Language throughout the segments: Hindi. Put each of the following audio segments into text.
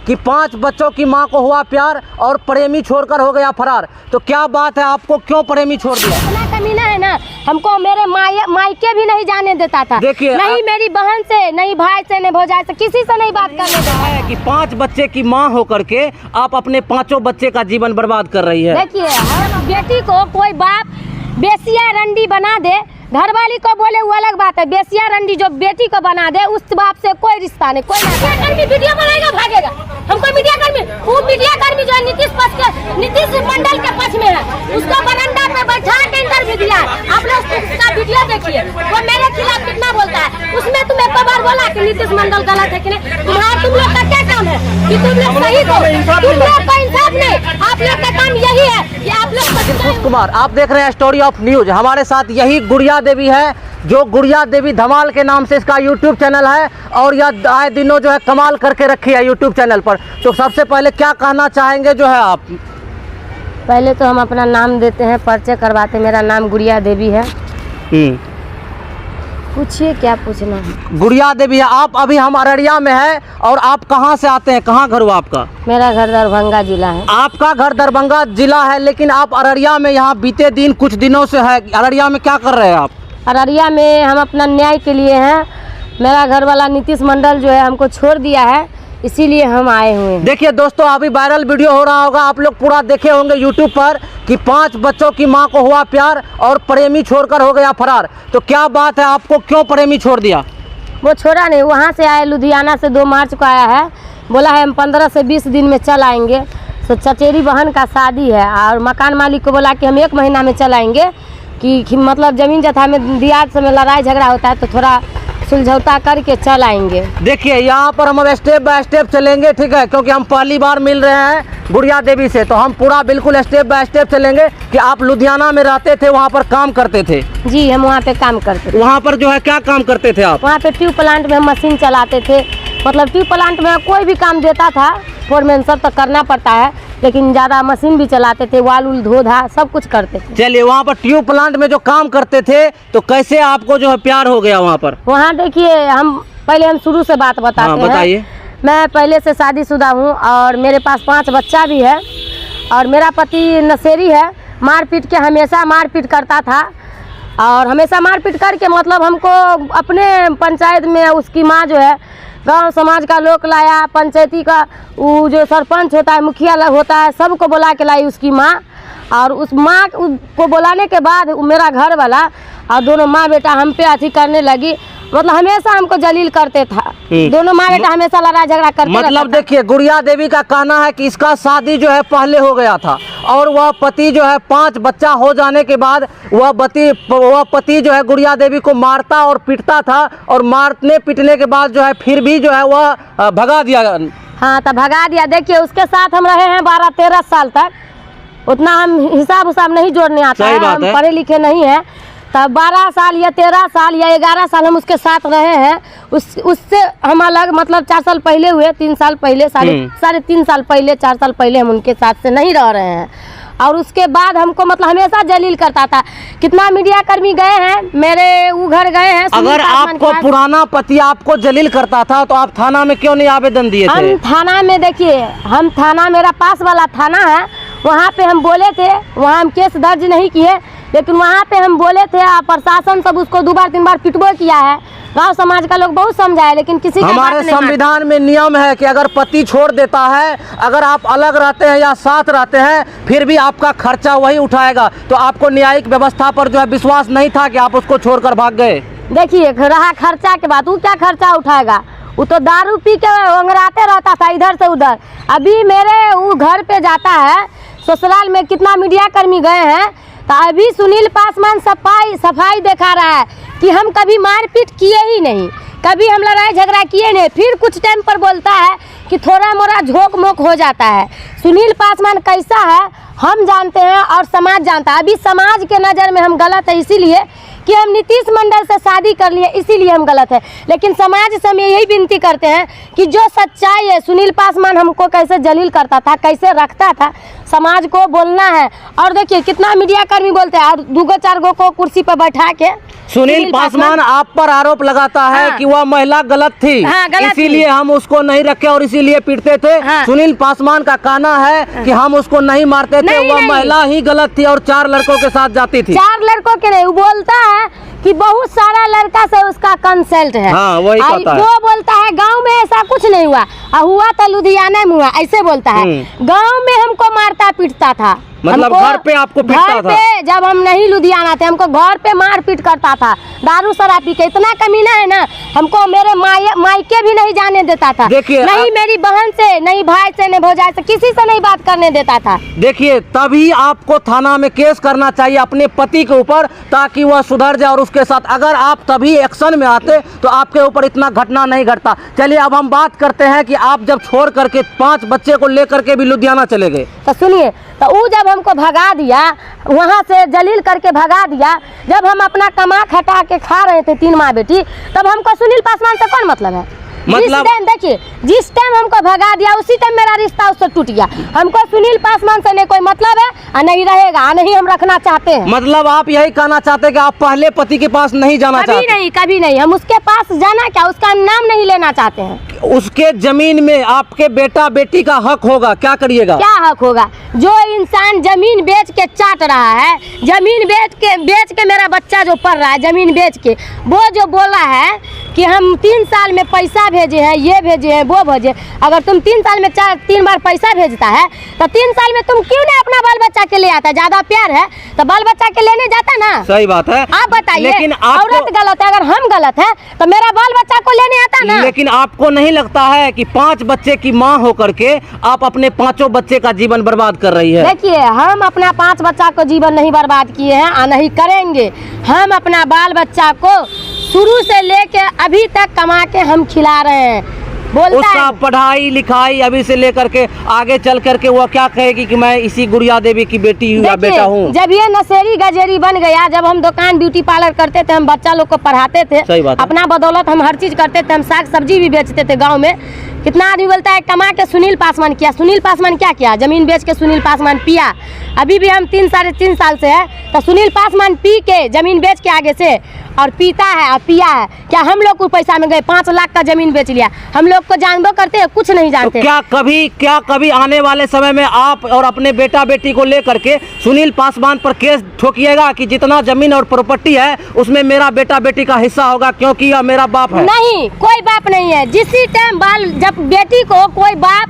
कि 5 बच्चों की मां को हुआ प्यार और प्रेमी छोड़कर हो गया फरार। तो क्या बात है, आपको क्यों प्रेमी छोड़ दिया? इतना कमीना है ना, हमको मेरे मायके भी नहीं जाने देता था। देखिए नहीं मेरी बहन से, नहीं भाई से, नहीं भौजाई से, किसी से नहीं बात करने देता है कि 5 बच्चे की माँ होकर के आप अपने 5 बच्चे का जीवन बर्बाद कर रही है। देखिए हर बेटी को कोई बाप बेसिया रंडी बना दे, घरवाली को बोले वो अलग बात है, बेसिया रंडी जो बेटी को बना दे उस बाप से कोई रिश्ता नहीं। कोई कर्मी वीडियो बनाएगा भागेगा, हमको मीडिया कर्मी, वो मीडिया कर्मी जो नीतीश मंडल के पक्ष में है, उसको बरंडा में बैठा के इंटरव्यू दिया। आप लोग उसका वीडियो देखिए, वो मेरे खिलाफ कितना बोलता है। उसमें तुम्हें एक बार बोला कि नीतीश मंडल गलत है कि नहीं? तुम लोग का क्या काम है कि तुम लोग सही हो? तुम लोग का इंसाफ नहीं, आप लोग का काम यही है कि आप लोग। कुमार, आप देख रहे हैं स्टोरी ऑफ न्यूज। हमारे साथ यही गुड़िया देवी है, जो गुड़िया देवी धमाल के नाम से इसका यूट्यूब चैनल है और यह आए दिनों जो है कमाल करके रखी है यूट्यूब चैनल पर। तो सबसे पहले क्या कहना चाहेंगे जो है आप? पहले तो हम अपना नाम देते हैं, परिचय करवाते। मेरा नाम गुड़िया देवी है। पूछिए क्या पूछना है। गुड़िया देवी है, आप अभी हम अररिया में है और आप कहाँ से आते हैं, कहाँ घर हुआ आपका? मेरा घर दरभंगा जिला है। आपका घर दरभंगा जिला है, लेकिन आप अररिया में यहाँ बीते दिन कुछ दिनों से है। अररिया में क्या कर रहे हैं आप? अररिया में हम अपना न्याय के लिए हैं। मेरा घर वाला नीतीश मंडल जो है हमको छोड़ दिया है, इसीलिए हम आए हुए हैं। देखिए दोस्तों, अभी वायरल वीडियो हो रहा होगा, आप लोग पूरा देखे होंगे यूट्यूब पर कि 5 बच्चों की मां को हुआ प्यार और प्रेमी छोड़कर हो गया फरार। तो क्या बात है, आपको क्यों प्रेमी छोड़ दिया? वो छोड़ा नहीं, वहाँ से आए, लुधियाना से 2 मार्च को आया है। बोला है हम 15 से 20 दिन में चल आएंगे। तो चचेरी बहन का शादी है और मकान मालिक को बोला कि हम 1 महीना में चल आएंगे, कि मतलब ज़मीन जथा में दियाद समय लड़ाई झगड़ा होता है तो थोड़ा सुलझौता करके चल आएंगे। देखिए यहाँ पर हम स्टेप बाय स्टेप चलेंगे, ठीक है, क्योंकि हम पहली बार मिल रहे हैं गुड़िया देवी से, तो हम पूरा बिल्कुल स्टेप बाय स्टेप चलेंगे। कि आप लुधियाना में रहते थे, वहाँ पर काम करते थे? जी, हम वहाँ पे काम करते थे। वहाँ पर जो है क्या काम करते थे आप? वहाँ पे ट्यूब प्लांट में हम मशीन चलाते थे। मतलब ट्यूब प्लांट में कोई भी काम देता था, फोरमैन सब तो करना पड़ता है, लेकिन ज़्यादा मशीन भी चलाते थे, वाल उल धो धा सब कुछ करते थे। चलिए, वहाँ पर ट्यूब प्लांट में जो काम करते थे तो कैसे आपको जो है प्यार हो गया वहाँ पर? वहाँ देखिए हम शुरू से बात बताते हैं। बताइए। मैं पहले से शादीशुदा हूँ और मेरे पास 5 बच्चा भी है और मेरा पति नशेड़ी है, मारपीट के हमेशा मारपीट करता था और हमेशा मारपीट करके मतलब हमको अपने पंचायत में उसकी माँ जो है, गांव समाज का लोग लाया, पंचायती का वो जो सरपंच होता है, मुखिया होता है, सबको बुला के लाई उसकी माँ। और उस माँ को बुलाने के बाद मेरा घर वाला और दोनों माँ बेटा हम पे अथी करने लगी, मतलब हमेशा हमको जलील करते था। दोनों माँ बेटा हमेशा लड़ाई झगड़ा करते। मतलब देखिए, गुड़िया देवी का कहना है कि इसका शादी जो है पहले हो गया था और वह पति जो है 5 बच्चा हो जाने के बाद वह पति जो है गुड़िया देवी को मारता और पीटता था और मारने पीटने के बाद जो है फिर भी जो है वह भगा दिया। हाँ, तो भगा दिया। देखिए उसके साथ हम रहे हैं 12-13 साल तक, उतना हम हिसाब नहीं जोड़ने आता है, हम पढ़े लिखे नहीं है। तब 12 साल या 13 साल या 11 साल हम उसके साथ रहे हैं। उससे हम अलग, मतलब 4 साल पहले हुए, 3 साल पहले, साढ़े 3 साल पहले, 4 साल पहले हम उनके साथ से नहीं रह रहे हैं। और उसके बाद हमको मतलब हमेशा जलील करता था। कितना मीडिया कर्मी गए हैं, मेरे वो घर गए हैं। अगर आपको पुराना पति आपको जलील करता था तो आप थाना में क्यों नहीं आवेदन दिए थे? हम थाना में, देखिए हम थाना, मेरा पास वाला थाना है, वहाँ पे हम बोले थे, वहाँ हम केस दर्ज नहीं किए, लेकिन वहाँ पे हम बोले थे। प्रशासन सब उसको 2 बार 3 बार पिटबो किया है, गांव समाज का लोग बहुत समझाए, लेकिन किसी का हमारे संविधान में नियम है कि अगर पति छोड़ देता है, अगर आप अलग रहते हैं या साथ रहते हैं, फिर भी आपका खर्चा वही उठाएगा। तो आपको न्यायिक व्यवस्था पर जो है विश्वास नहीं था कि आप उसको छोड़कर भाग गए? देखिए रहा खर्चा के बात, वो क्या खर्चा उठाएगा? वो तो दारू पी के अंगराते रहता था इधर से उधर। अभी मेरे वो घर पे जाता है, ससुराल में कितना मीडिया कर्मी गए हैं, तो अभी सुनील पासवान सफाई दिखा रहा है कि हम कभी मारपीट किए ही नहीं, कभी हम लड़ाई झगड़ा किए नहीं। फिर कुछ टाइम पर बोलता है कि थोड़ा मोड़ा झोंक मोक हो जाता है। सुनील पासवान कैसा है हम जानते हैं और समाज जानता है। अभी समाज के नज़र में हम गलत है, इसीलिए कि हम नीतीश मंडल से शादी कर लिए इसीलिए हम गलत है। लेकिन समाज से हम यही विनती करते हैं कि जो सच्चाई है, सुनील पासवान हमको कैसे जलील करता था, कैसे रखता था, समाज को बोलना है। और देखिए कितना मीडिया कर्मी बोलते हैं, और 2-4 गो को कुर्सी पर बैठा के सुनील पासवान आप पर आरोप लगाता है हाँ। कि वह महिला गलत थी, हाँ, गलत इसीलिए हम उसको नहीं रखे और इसीलिए पीटते थे। हाँ। सुनील पासवान का कहना है कि हम उसको नहीं मारते थे, नहीं, वह नहीं। महिला ही गलत थी और 4 लड़कों के साथ जाती थी। 4 लड़कों के नहीं, वो बोलता है कि बहुत सारा लड़का से उसका कंसल्ट है। हाँ, वही कहता है। वो बोलता है गांव में ऐसा कुछ नहीं हुआ, हुआ तो लुधियाना में हुआ, ऐसे बोलता है। गांव में हमको मारता पीटता था, मतलब घर पे आपको पीटता था? घर पे जब हम नहीं लुधियाना थे, हमको घर पे मार पीट करता था, दारू शराब पी के। इतना कमीना है ना, हमको मेरे मायके भी नहीं जाने देता था। देखिए, नहीं मेरी बहन से, नहीं भाई से, नहीं भौजाई से, किसी से नहीं बात करने देता था। देखिए, तभी आपको थाना में केस करना चाहिए अपने पति के ऊपर, ताकि वह सुधर जाए और उसके साथ अगर आप तभी एक्शन में आते तो आपके ऊपर इतना घटना नहीं घटता। चलिए अब हम बात करते हैं कि आप जब छोड़ करके 5 बच्चे को लेकर के भी लुधियाना चले गए, तो सुनिए, तो वो जब हमको भगा दिया, वहाँ से जलील करके भगा दिया, जब हम अपना कमा खटा के खा रहे थे 3 माँ बेटी, तब हमको सुनील पासवान से कौन मतलब है? जिस टाइम देखिए, जिस टाइम हमको भगा दिया उसी टाइम मेरा रिश्ता उससे टूट गया। हमको सुनील पासवान से नहीं कोई मतलब है और नहीं रहेगा, नहीं हम रखना चाहते हैं। मतलब आप यही कहना चाहते हैं कि आप पहले पति के पास नहीं जाना कभी चाहते? नहीं, कभी नहीं। हम उसके पास जाना क्या, उसका नाम नहीं लेना चाहते हैं। उसके जमीन में आपके बेटा बेटी का हक होगा, क्या करिएगा? क्या हक होगा? जो इंसान जमीन बेच के चाट रहा है, जमीन बेच के मेरा बच्चा जो पढ़ रहा है जमीन बेच के, वो जो बोला है कि हम 3 साल में पैसा भेजे हैं, ये भेजे हैं, वो भेजे। अगर तुम 3 साल में 3 बार पैसा भेजता है तो 3 साल में तुम क्यों नहीं अपना बाल बच्चा के ले आता? ज्यादा प्यार है तो बाल बच्चा के लेने जाता ना। सही बात है। आप बताइए, लेकिन औरत गलत है, अगर हम गलत है तो मेरा बाल बच्चा को लेने आता ना। लेकिन आपको नहीं लगता है कि 5 बच्चे की माँ होकर के आप अपने 5 बच्चे का जीवन बर्बाद कर रही है? देखिए, हम अपना 5 बच्चा को जीवन नहीं बर्बाद किए हैं और नहीं करेंगे। हम अपना बाल बच्चा को शुरू से लेके अभी तक कमा के हम खिला रहे हैं। बोलता उसका है पढ़ाई लिखाई अभी से लेकर के आगे चल करके वह क्या कहेगी कि मैं इसी गुड़िया देवी की बेटी हूँ या बेटा हूँ? जब ये नशेरी गजेरी बन गया, जब हम दुकान ब्यूटी पार्लर करते थे, हम बच्चा लोग को पढ़ाते थे, सही बात है। अपना बदौलत हम हर चीज करते थे, हम साग सब्जी भी बेचते थे गाँव में। कितना आदमी बोलता है कमा के सुनील पासवान किया। सुनील पासवान क्या किया? जमीन बेच के सुनील पासवान पिया। अभी भी हम 3-3.5 साल से है तो सुनील पासवान पी के जमीन बेच के आगे से और पीता है और पिया है। क्या हम लोग को पैसा में गए 5 लाख का जमीन बेच लिया? हम लोग को जानबो करते हैं, कुछ नहीं जानते। तो क्या कभी आने वाले समय में आप और अपने बेटा बेटी को लेकर के सुनील पासवान पर केस ठोकिएगा कि जितना जमीन और प्रॉपर्टी है उसमें मेरा बेटा बेटी का हिस्सा होगा क्योंकि यह मेरा बाप है? नहीं, कोई बाप नहीं है। जिसी टाइम जब बेटी को कोई बाप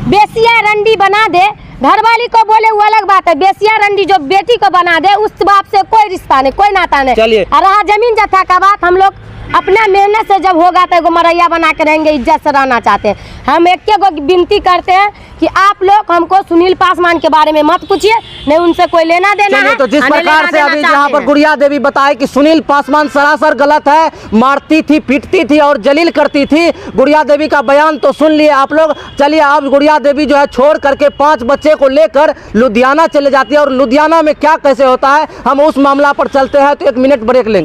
बेसिया रंडी बना दे, घरवाली को बोले वो अलग बात है, बेसिया रंडी जो बेटी को बना दे उस बाप से कोई रिश्ता नहीं, कोई नाता नहीं। चलिए। और रहा जमीन जथा का बात, हम लोग अपना मेहनत से जब होगा तो एगो मरैया बना के रहेंगे, इज्जत से रहना चाहते हैं। हम एक को विनती करते हैं कि आप लोग हमको सुनील पासवान के बारे में मत पूछिए, नहीं उनसे कोई लेना देना है। तो जिस प्रकार से अभी यहाँ पर गुड़िया देवी बताए कि सुनील पासवान सरासर गलत है, मारती थी, पीटती थी और जलील करती थी, गुड़िया देवी का बयान तो सुन लिए आप लोग। चलिए अब गुड़िया देवी जो है छोड़ करके 5 बच्चे को लेकर लुधियाना चले जाती है और लुधियाना में क्या कैसे होता है हम उस मामला पर चलते हैं। तो 1 मिनट ब्रेक लेंगे।